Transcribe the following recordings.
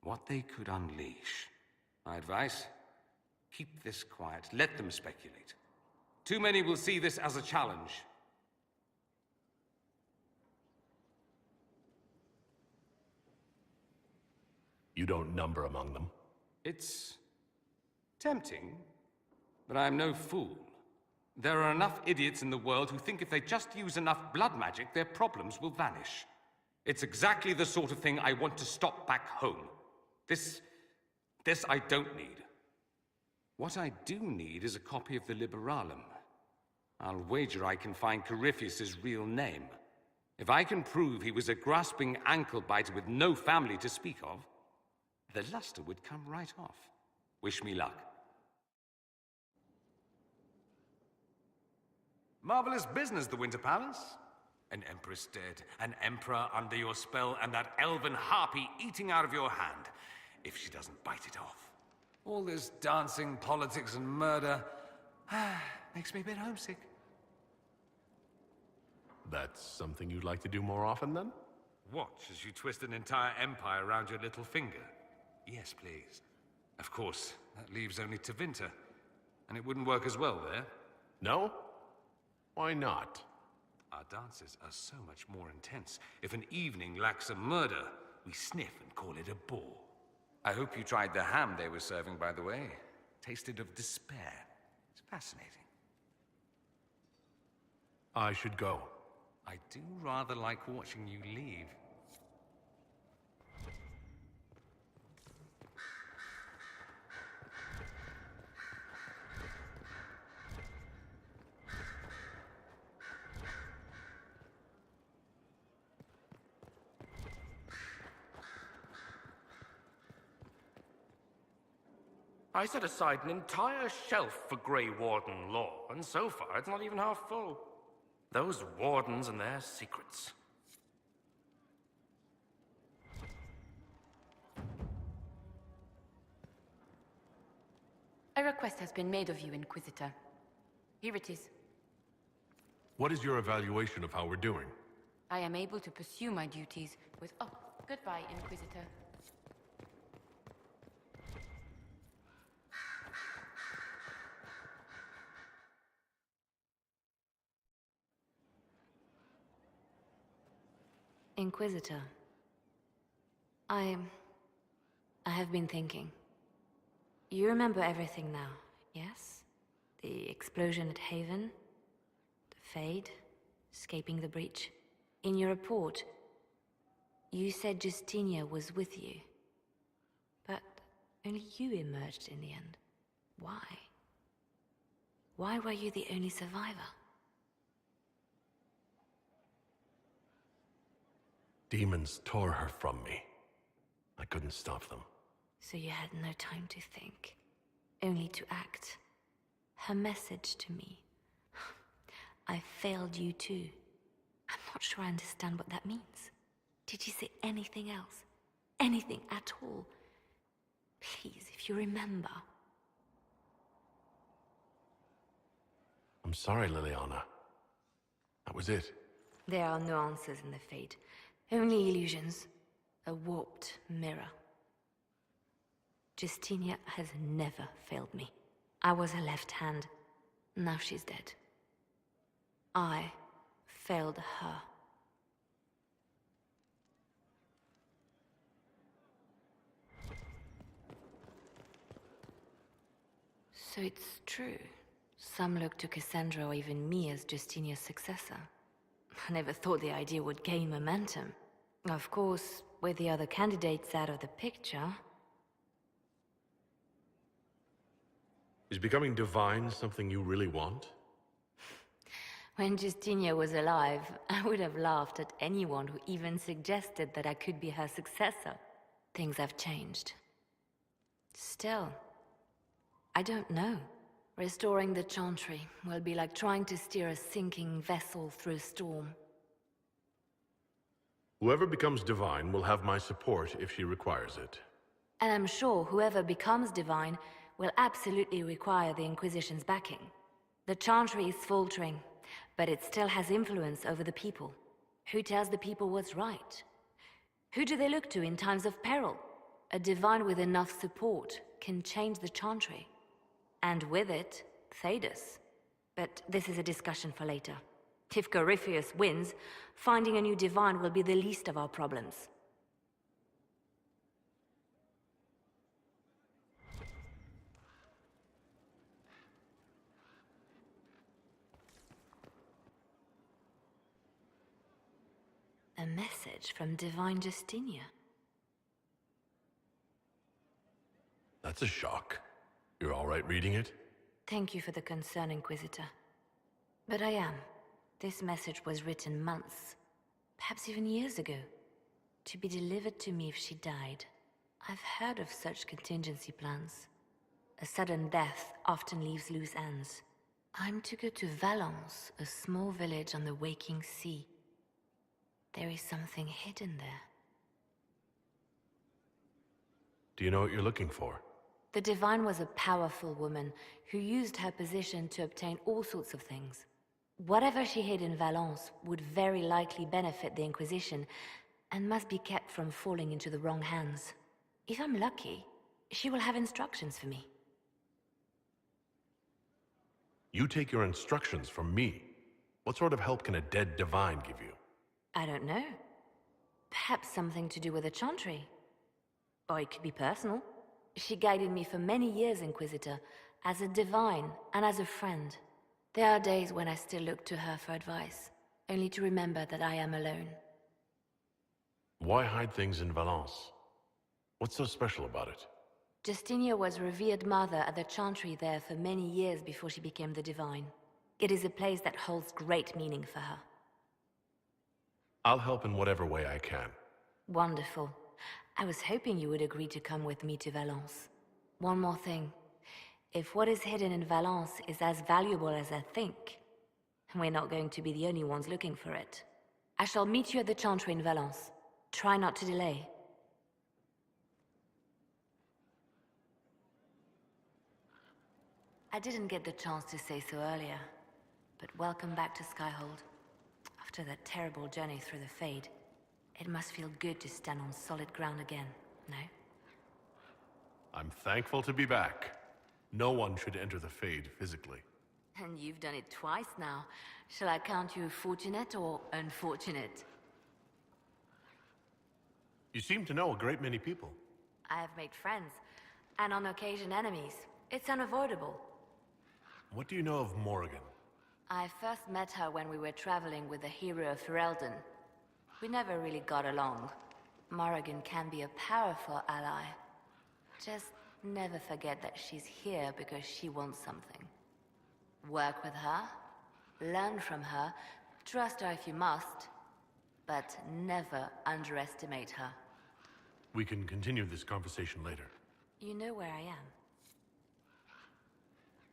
What they could unleash. My advice? Keep this quiet. Let them speculate. Too many will see this as a challenge. You don't number among them. It's tempting, but I'm no fool. There are enough idiots in the world who think if they just use enough blood magic, their problems will vanish. It's exactly the sort of thing I want to stop back home. This I don't need. What I do need is a copy of the Liberalum. I'll wager I can find Corypheus's real name. If I can prove he was a grasping ankle-biter with no family to speak of, the luster would come right off. Wish me luck. Marvelous business, the Winter Palace. An empress dead, an emperor under your spell, and that elven harpy eating out of your hand, if she doesn't bite it off. All this dancing, politics, and murder makes me a bit homesick. That's something you'd like to do more often, then? Watch as you twist an entire empire around your little finger. Yes, please. Of course, that leaves only Tevinter, and it wouldn't work as well there. No? Why not? Our dances are so much more intense. If an evening lacks a murder, we sniff and call it a ball. I hope you tried the ham they were serving, by the way. Tasted of despair. It's fascinating. I should go. I do rather like watching you leave. I set aside an entire shelf for Grey Warden lore, and so far it's not even half full. Those wardens and their secrets. A request has been made of you, Inquisitor. Here it is. What is your evaluation of how we're doing? I am able to pursue my duties with... Oh, goodbye, Inquisitor. Inquisitor, I have been thinking. You remember everything now, yes? The explosion at Haven, the Fade, escaping the breach. In your report, you said Justinia was with you. But only you emerged in the end. Why? Why were you the only survivor? Demons tore her from me. I couldn't stop them. So you had no time to think, only to act. Her message to me. I failed you too. I'm not sure I understand what that means. Did you say anything else? Anything at all? Please, if you remember. I'm sorry, Liliana. That was it. There are no answers in the Fade. Only illusions. A warped mirror. Justinia has never failed me. I was her left hand. Now she's dead. I failed her. So it's true. Some look to Cassandra or even me as Justinia's successor. I never thought the idea would gain momentum. Of course, with the other candidates out of the picture... Is becoming divine something you really want? When Justinia was alive, I would have laughed at anyone who even suggested that I could be her successor. Things have changed. Still, I don't know. Restoring the Chantry will be like trying to steer a sinking vessel through a storm. Whoever becomes divine will have my support if she requires it. And I'm sure whoever becomes divine will absolutely require the Inquisition's backing. The Chantry is faltering, but it still has influence over the people. Who tells the people what's right? Who do they look to in times of peril? A divine with enough support can change the Chantry. And with it, Thedas. But this is a discussion for later. If Corypheus wins, finding a new divine will be the least of our problems. A message from Divine Justinia. That's a shock. You're all right reading it? Thank you for the concern, Inquisitor. But I am. This message was written months, perhaps even years ago, to be delivered to me if she died. I've heard of such contingency plans. A sudden death often leaves loose ends. I'm to go to Valence, a small village on the waking sea. There is something hidden there. Do you know what you're looking for? The Divine was a powerful woman who used her position to obtain all sorts of things. Whatever she hid in Valence would very likely benefit the Inquisition and must be kept from falling into the wrong hands. If I'm lucky, she will have instructions for me. You take your instructions from me. What sort of help can a dead divine give you? I don't know. Perhaps something to do with the Chantry. Or it could be personal. She guided me for many years, Inquisitor, as a divine and as a friend. There are days when I still look to her for advice, only to remember that I am alone. Why hide things in Valence? What's so special about it? Justinia was revered mother at the Chantry there for many years before she became the Divine. It is a place that holds great meaning for her. I'll help in whatever way I can. Wonderful. I was hoping you would agree to come with me to Valence. One more thing. If what is hidden in Valence is as valuable as I think, we're not going to be the only ones looking for it. I shall meet you at the Chantry in Valence. Try not to delay. I didn't get the chance to say so earlier, but welcome back to Skyhold. After that terrible journey through the Fade, it must feel good to stand on solid ground again, no? I'm thankful to be back. No one should enter the Fade physically. And you've done it twice now. Shall I count you fortunate or unfortunate? You seem to know a great many people. I have made friends, and on occasion enemies. It's unavoidable. What do you know of Morrigan? I first met her when we were traveling with the hero of Ferelden. We never really got along. Morrigan can be a powerful ally. Just never forget that she's here because she wants something. Work with her, learn from her, trust her if you must, but never underestimate her. We can continue this conversation later. You know where I am.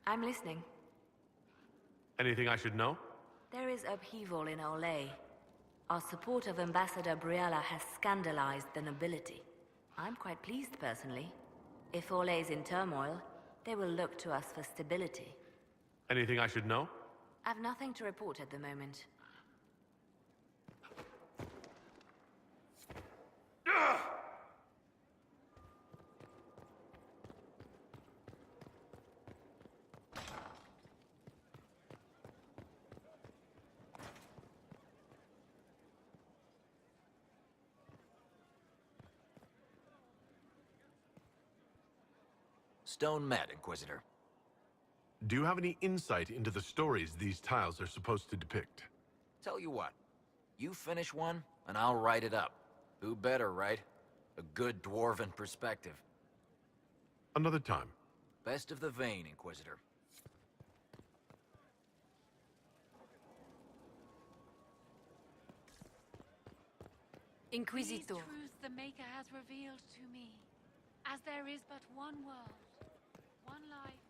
I'm listening. Anything I should know? There is upheaval in Olay. Our support of Ambassador Briella has scandalized the nobility. I'm quite pleased, personally. If Olay is in turmoil, they will look to us for stability. Anything I should know? I've nothing to report at the moment. Stone met, Inquisitor. Do you have any insight into the stories these tiles are supposed to depict? Tell you what, you finish one, and I'll write it up. Who better, right? A good dwarven perspective. Another time. Best of the vein, Inquisitor. Inquisitor. These truths the Maker has revealed to me, as there is but one world, one life,